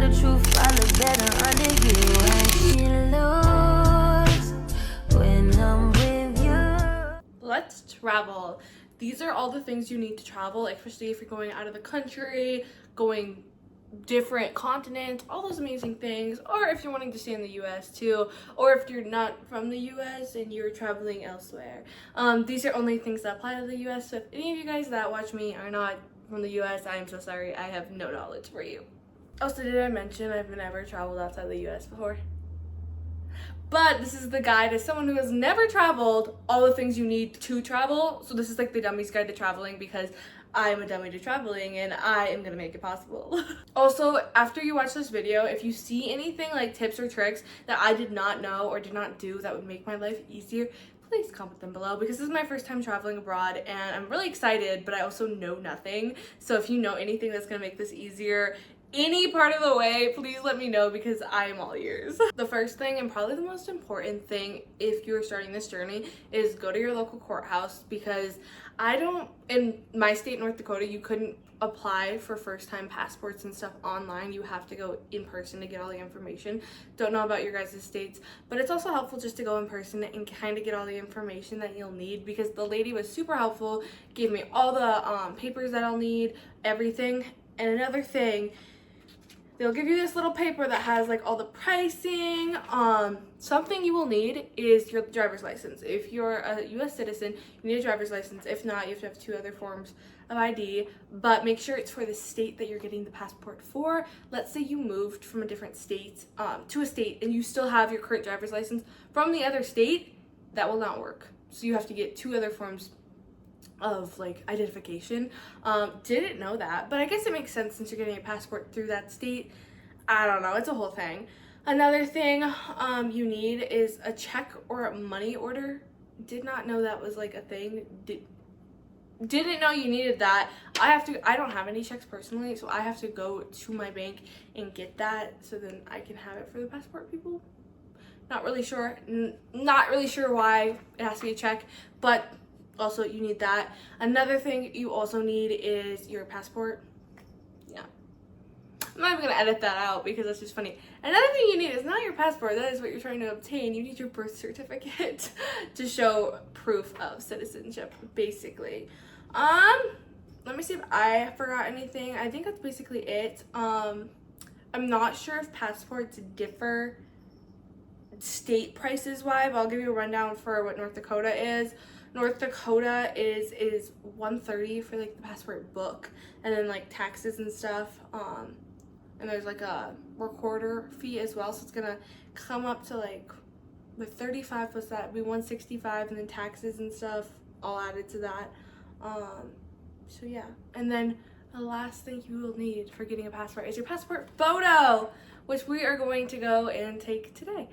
the truth, I look better under you. And she knows when I'm with you. Let's travel. These are all the things you need to travel, especially if you're going out of the country, going different continents, all those amazing things, or if you're wanting to stay in the US too, or if you're not from the US and you're traveling elsewhere. These are only things that apply to the US, so if any of you guys that watch me are not from the US, I am so sorry. I have no knowledge for you. Also, did I mention I've never traveled outside the US before? But this is the guide as someone who has never traveled, all the things you need to travel. So this is like the dummy's guide to traveling, because I am a dummy to traveling and I am gonna make it possible. Also, after you watch this video, if you see anything like tips or tricks that I did not know or did not do that would make my life easier, please comment them below, because this is my first time traveling abroad and I'm really excited, but I also know nothing. So if you know anything that's gonna make this easier, any part of the way, please let me know, because I am all ears. The first thing, and probably the most important thing if you're starting this journey, is go to your local courthouse, because in my state, North Dakota, you couldn't apply for first-time passports and stuff online. You have to go in person to get all the information. Don't know about your guys' states, but it's also helpful just to go in person and kind of get all the information that you'll need, because the lady was super helpful, gave me all the papers that I'll need, everything. And another thing, they'll give you this little paper that has like all the pricing. Something you will need is your driver's license. If you're a US citizen, you need a driver's license. If not, you have to have 2 other forms of ID, but make sure it's for the state that you're getting the passport for. Let's say you moved from a different state to a state and you still have your current driver's license from the other state, that will not work. So you have to get 2 other forms of like identification. Didn't know that, but I guess it makes sense since you're getting a passport through that state. I don't know, it's a whole thing. Another thing you need is a check or a money order. Did not know that was like a thing. Didn't know you needed that. I don't have any checks personally, so I have to go to my bank and get that, so then I can have it for the passport people. Not really sure why it has to be a check, but also you need that. Another thing you also need is your passport. Yeah, I'm not even gonna edit that out because that's just funny. Another thing you need is not your passport. That is what you're trying to obtain. You need your birth certificate to show proof of citizenship, basically. Let me see if I forgot anything. I think that's basically it. I'm not sure if passports differ state prices wise, but I'll give you a rundown for what North Dakota is. North Dakota is $130 for like the passport book, and then like taxes and stuff, and there's like a recorder fee as well, so it's gonna come up to like with 35 plus that would be $165, and then taxes and stuff all added to that. So yeah, and then the last thing you will need for getting a passport is your passport photo, which we are going to go and take today.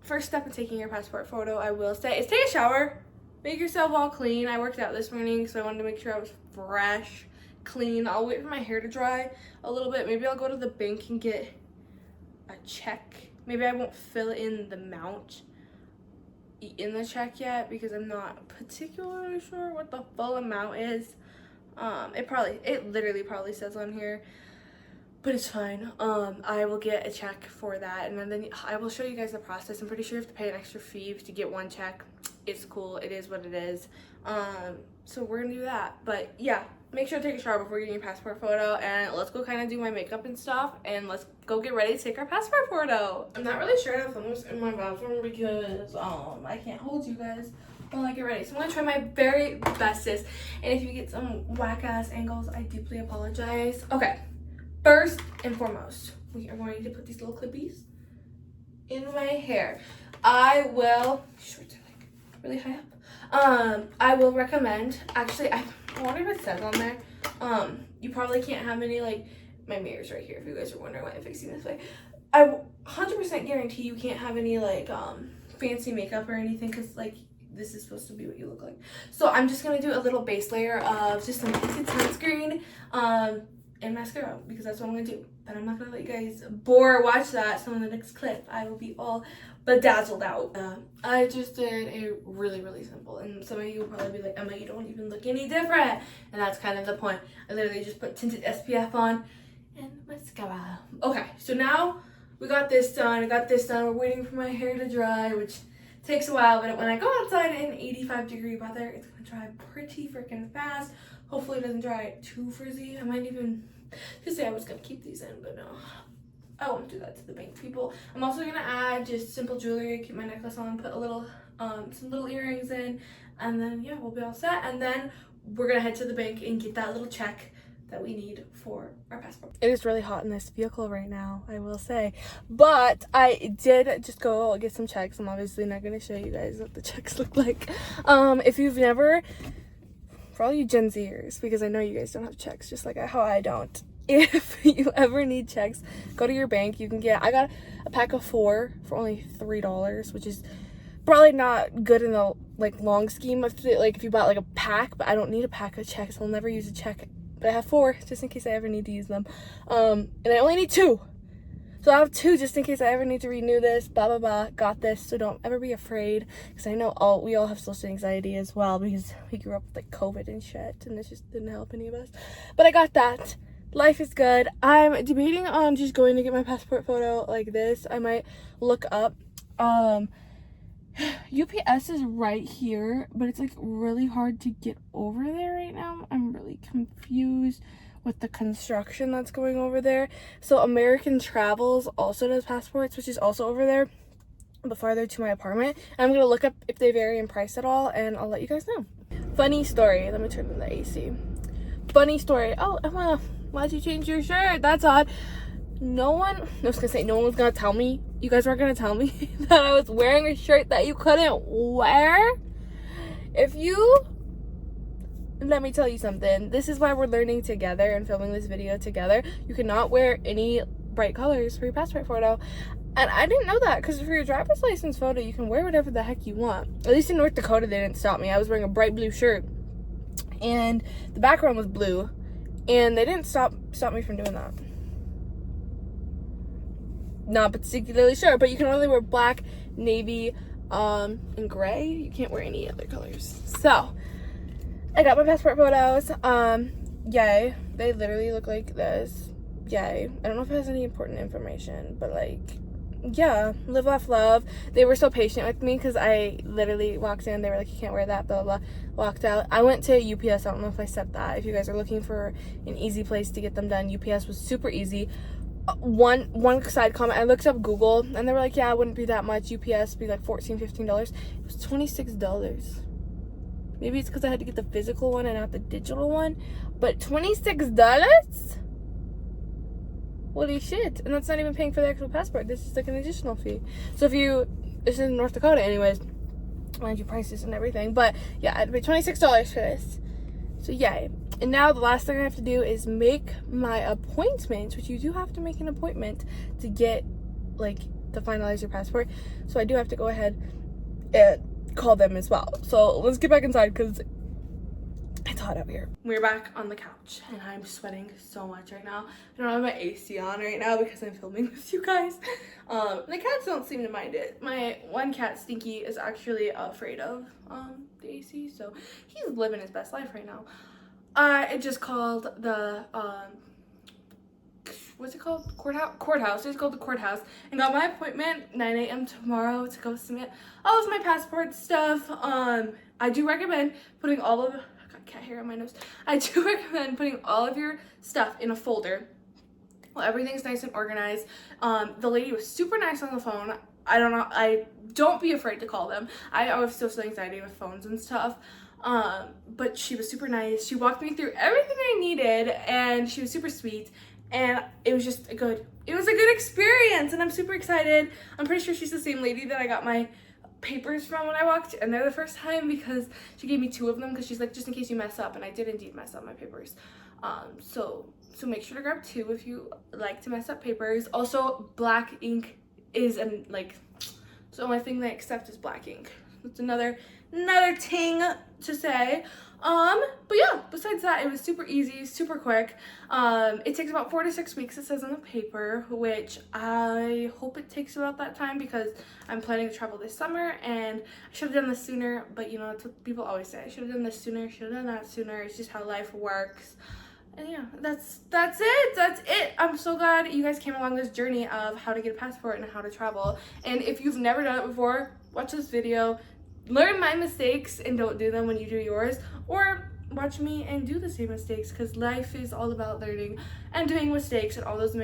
First step in taking your passport photo, I will say, is take a shower. Make yourself all clean. I worked out this morning, so I wanted to make sure I was fresh, clean. I'll wait for my hair to dry a little bit. Maybe I'll go to the bank and get a check. Maybe I won't fill in the amount in the check yet, because I'm not particularly sure what the full amount is. It literally probably says on here, but it's fine. I will get a check for that, and then I will show you guys the process. I'm pretty sure you have to pay an extra fee to get one check. It's cool. It is what it is. So we're gonna do that. But yeah, make sure to take a shower before getting your passport photo, and let's go kind of do my makeup and stuff, and let's go get ready to take our passport photo. I'm not really sure how to film this in my bathroom because I can't hold you guys while I get ready. So I'm gonna try my very bestest, and if you get some whack ass angles, I deeply apologize. Okay. First and foremost, we are going to put these little clippies in my hair. I will, shorts are like really high up. I will recommend, actually, I wonder if it says on there, you probably can't have any, like, my mirror's right here if you guys are wondering why I'm fixing this way. I 100% guarantee you can't have any, like, fancy makeup or anything, because, like, this is supposed to be what you look like. So I'm just going to do a little base layer of just some tinted sunscreen, and mascara, because that's what I'm gonna do. But I'm not gonna let you guys watch that. So in the next clip, I will be all bedazzled out. I just did a really, really simple, and some of you will probably be like, Emma, you don't even look any different. And that's kind of the point. I literally just put tinted SPF on and mascara. So now we got this done. I got this done. We're waiting for my hair to dry, which takes a while, but when I go outside in 85-degree weather, it's gonna dry pretty freaking fast. Hopefully it doesn't dry too frizzy. I might even just say I was gonna keep these in, but no. I won't do that to the bank people. I'm also gonna add just simple jewelry, keep my necklace on, put a little some little earrings in, and then yeah, we'll be all set. And then we're gonna head to the bank and get that little check that we need for our passport. It is really hot in this vehicle right now, I will say, but I did just go get some checks. I'm obviously not going to show you guys what the checks look like. If you've never, for all you Gen Zers, because I know you guys don't have checks just like how I don't, if you ever need checks, go to your bank. You can get, I got a pack of 4 for only $3, which is probably not good in the like long scheme of like if you bought like a pack, but I don't need a pack of checks. I'll never use a check. But I have 4 just in case I ever need to use them. And I only need 2. So I have 2 just in case I ever need to renew this. Blah, blah, blah. Got this. So don't ever be afraid. Because I know we all have social anxiety as well. Because we grew up with like COVID and shit. And it just didn't help any of us. But I got that. Life is good. I'm debating on just going to get my passport photo like this. I might look up. UPS is right here, but it's like really hard to get over there right now. I'm really confused with the construction that's going over there. So American Travels also does passports, which is also over there, but farther to my apartment. And I'm gonna look up if they vary in price at all, and I'll let you guys know. Funny story. Let me turn on the AC. Funny story. Oh, Emma, why'd you change your shirt? That's odd. No one was gonna tell me. You guys weren't gonna tell me that I was wearing a shirt that you couldn't wear. Let me tell you something. This is why we're learning together and filming this video together. You cannot wear any bright colors for your passport photo. And I didn't know that, because for your driver's license photo, you can wear whatever the heck you want. At least in North Dakota, they didn't stop me. I was wearing a bright blue shirt, and the background was blue, and they didn't stop me from doing that. Not particularly sure, but you can only wear black, navy, and gray. You can't wear any other colors. So I got my passport photos. Yay. They literally look like this. Yay. I don't know if it has any important information, but like, yeah, live, laugh, love. They were so patient with me because I literally walked in. They were like, you can't wear that, blah, blah, blah. Walked out. I went to UPS. I don't know if I said that. If you guys are looking for an easy place to get them done, UPS was super easy. One side comment, I looked up Google, and they were like, yeah, it wouldn't be that much. UPS be like $14-15. It was $26. Maybe it's because I had to get the physical one and not the digital one, but $26? Holy shit. And that's not even paying for the actual passport. This is like an additional fee. So this is in North Dakota anyways, mind you, prices and everything, but yeah, I had to pay $26 for this. So yay. And now the last thing I have to do is make my appointment, which you do have to make an appointment to get, like, to finalize your passport. So I do have to go ahead and call them as well. So let's get back inside because it's hot out here. We're back on the couch and I'm sweating so much right now. I don't have my AC on right now because I'm filming with you guys. The cats don't seem to mind it. My one cat, Stinky, is actually afraid of the AC, so he's living his best life right now. I just called the what's it called? Courthouse. I just called the courthouse and got my appointment 9 a.m. tomorrow to go submit all of my passport stuff. I do recommend putting all of, I got cat hair on my nose. I do recommend putting all of your stuff in a folder. Well, everything's nice and organized. The lady was super nice on the phone. Don't be afraid to call them. I have social anxiety with phones and stuff. But she was super nice. She walked me through everything I needed, and she was super sweet, and it was just a good experience, and I'm super excited. I'm pretty sure she's the same lady that I got my papers from when I walked in there the first time, because she gave me 2 of them because she's like, just in case you mess up, and I did indeed mess up my papers. So make sure to grab 2 if you like to mess up papers. Also, black ink is the only thing they accept is black ink. That's another ting to say. But yeah, besides that, it was super easy, super quick. It takes about 4 to 6 weeks, it says on the paper, which I hope it takes about that time because I'm planning to travel this summer, and I should have done this sooner, but you know, that's what people always say. I should have done this sooner, should have done that sooner. It's just how life works. And yeah, that's it. I'm so glad you guys came along this journey of how to get a passport and how to travel. And if you've never done it before, watch this video, learn my mistakes and don't do them when you do yours, or watch me and do the same mistakes, because life is all about learning and doing mistakes and all those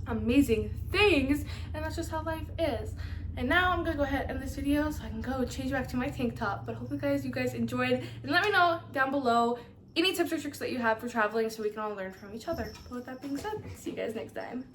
amazing things, and that's just how life is. And now I'm gonna go ahead and end this video so I can go change back to my tank top. But I hope you guys enjoyed, and let me know down below any tips or tricks that you have for traveling so we can all learn from each other. But with that being said, see you guys next time.